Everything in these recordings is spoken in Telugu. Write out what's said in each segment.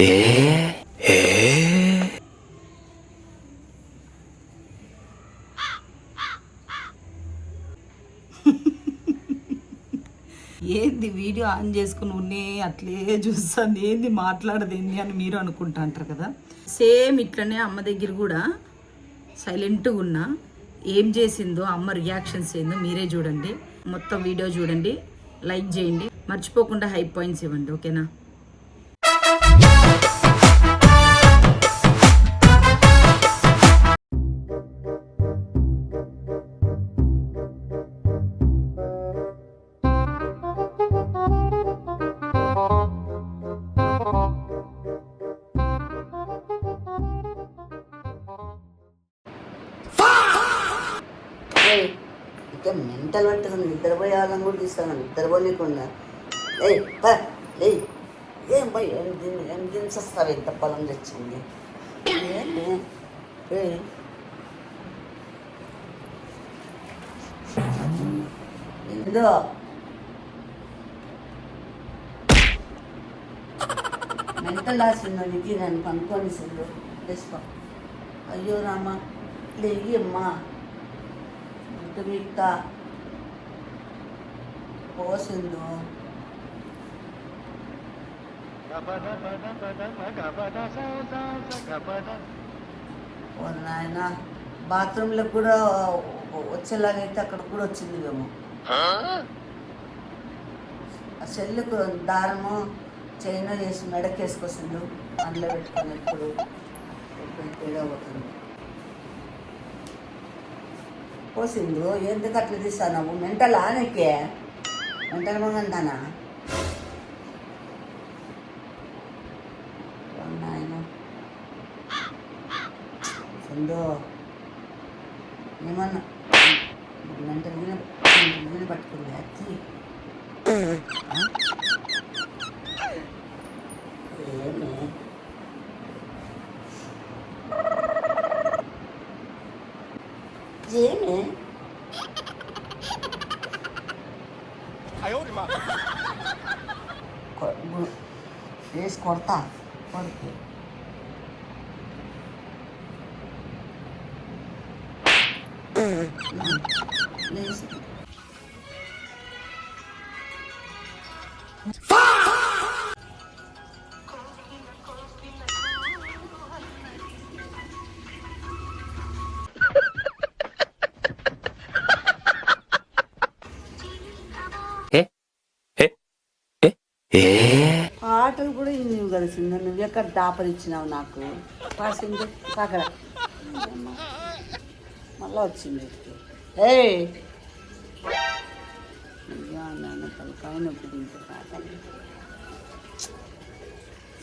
ఏంది వీడియో ఆన్ చేసుకుని ఉన్నే అట్లే చూస్తాను, ఏంది మాట్లాడదేంది అని మీరు అనుకుంటా అంటారు కదా. సేమ్ ఇట్లనే అమ్మ దగ్గర కూడా సైలెంట్గా ఉన్నా. ఏం చేసిందో అమ్మ రియాక్షన్స్ ఏందో మీరే చూడండి. మొత్తం వీడియో చూడండి, లైక్ చేయండి, మర్చిపోకుండా హై పాయింట్స్ ఇవ్వండి. ఓకేనా? ఇంకా మెంటల్ పట్టుకుని నిద్రపోయే వాళ్ళని కూడా తీస్తాను, నిద్రపోలేకుండా ఏం పోయి ఏం దించేస్తావు, ఎంత పొలం తెచ్చింది ఏదో మెంటల్ రాసిందో నీకు నన్ను కనుక్కొని సిల్లు వేసుకో. అయ్యో రామా లేవి అమ్మా మిగతా పోసిందో నాయన బాత్రూంలో కూడా వచ్చేలాగైతే అక్కడ కూడా వచ్చింది ఏమో. ఆ చెల్లుకు దారము చైనా చేసి మెడకేసుకొచ్చిండు, అందులో పెట్టుకొని ఎప్పుడు తేడా పోతుంది. పోసిండు ఎందుకు అట్లా తీస్తావు నువ్వు? మెంటల్ ఆనకే మెంటల్ మంగందానా ఆయన సింధు ఏమన్నా మెంటల్ మీద పట్టుకుంది అచ్చి ఏమి ఏమి వేసి కొడతా కొడుకు పాటలు కూడా నువ్వు కలిసింది, నువ్వు ఎక్కడ దాపరిచ్చినావు నాకు పాసింది కాకడ మళ్ళీ వచ్చింది. తలకాయ నొప్పి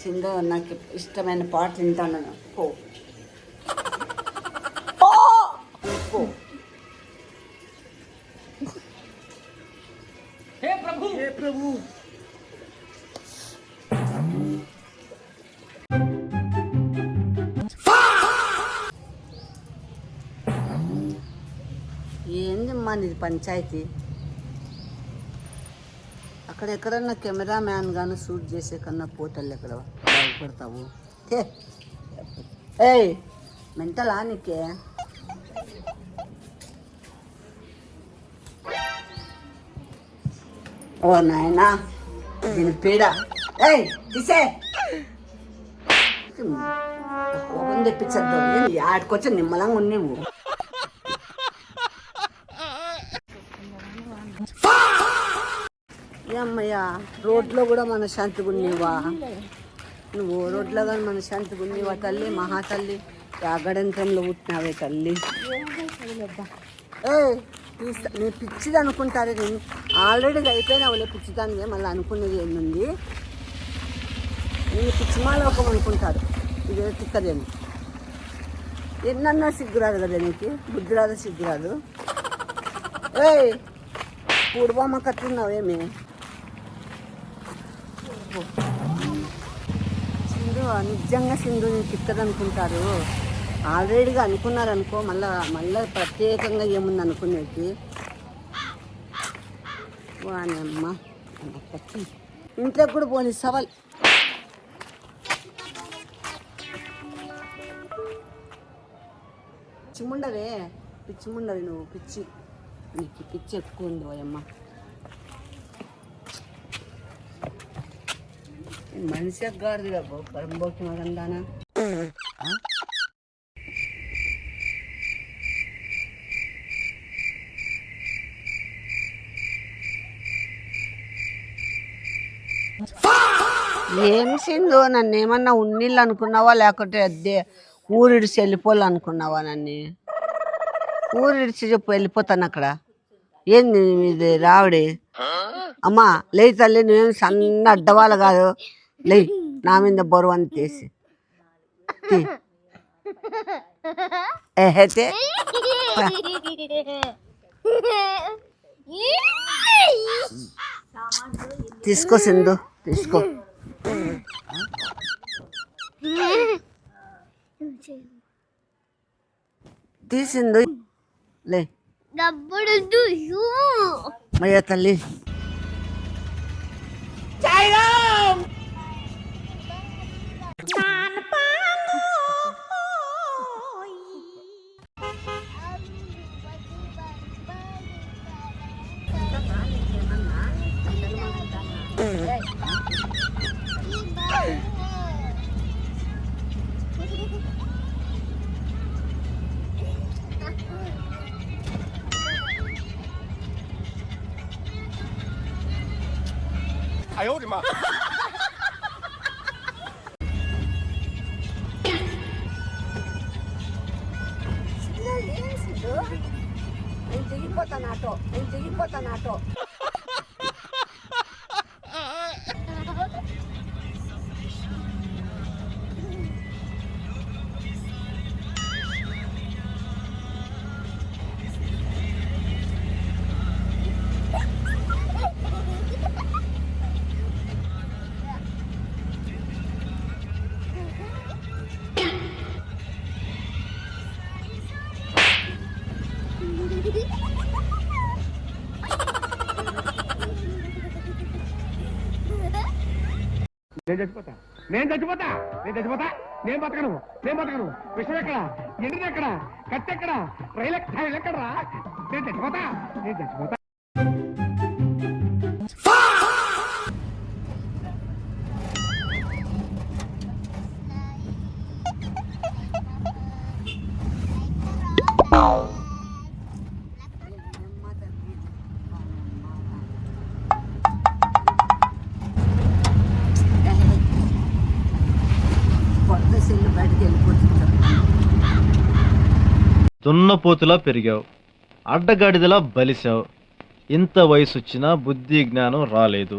సింధు, నాకు ఇష్టమైన పాట తింటాను. పో పో హే ప్రభు, హే ప్రభు. ఏందమ్మా నీది పంచాయతీ? అక్కడ ఎక్కడన్నా కెమెరా మ్యాన్ గాను షూట్ చేసే కన్నా పోతలు ఎక్కడ భయపడతావు? ఏయ్ మెంటలా నీకే? ఓ నాయనా దీని పీడ. ఏయ్ తీసే, కోపం తెప్పించద్దు. ఆడికొచ్చి నిమ్మలంగా ఉన్నవు. అమ్మయ్యా రోడ్లో కూడా మన శాంతిగా ఉన్నవా నువ్వు? రోడ్లో కానీ మన శాంతిగా ఉన్నవా తల్లి? మహాతల్లి యాగడంత్రంలో పుట్టినావే తల్లి. నేను పిచ్చిది అనుకుంటారే, నేను ఆల్రెడీ అయిపోయినావులే పిచ్చిదానివే. మళ్ళీ అనుకునేది ఏంది? నేను పిచ్చిమాలోకం అనుకుంటారు. ఇదే తిక్కదేమి. ఎన్నన్నా సిగ్గురాదు కదా నీకు, బుద్ధి రాదు సిగ్గురాదు. పూర్వమ్మ కట్టున్నావేమి? సింధు నిజంగా సింధు నేను తిక్కదనుకుంటారు. ఆల్రెడీగా అనుకున్నారనుకో, మళ్ళీ ప్రత్యేకంగా ఏముంది అనుకునేది. వానమ్మ ఇంట్లోకి కూడా పోని సవాల్. పిచ్చి ముండవే, పిచ్చి ముండవి నువ్వు, పిచ్చి నీకు పిచ్చి ఎక్కువ ఉంది ఓయమ్మ. మనిషి ఎగ్గాడుది పరంబోకి మగందానా. ఏం సింధు, నన్ను ఏమన్నా ఉన్నీళ్ళు అనుకున్నావా లేకుంటే అదే ఊరిడిచి వెళ్ళిపోవాలి అనుకున్నావా? నన్ను ఊరిడిచి చెప్పు, వెళ్ళిపోతాను అక్కడ. ఏంది ఇది రావడి? అమ్మా లే తల్లి, నువ్వేం సన్న అడ్డవాళ్ళు కాదు, లే నా మీద బరువు అని తీసి ఏహైతే తీసుకో సింధు, తీసుకో. తీసిందు లే మయ్య తల్లి. నేను దిగిపోతాను ఆటో, నేను దిగిపోతాను ఆటో. నేను చచ్చిపోతా, నేను చచ్చిపోతా, నేను చచ్చిపోతా, నేను బతకను, నేను బతకను. విషయం ఎక్కడ, ఎండిది ఎక్కడ, కత్తి ఎక్కడ, రైలు ఎక్కడరా? నేను చచ్చిపోతా, నేను చచ్చిపోతా. దున్నపోతులా పెరిగావు, అడ్డగాడిదలా బలిసావు. ఇంత వయసు వచ్చినా బుద్ధి జ్ఞానం రాలేదు.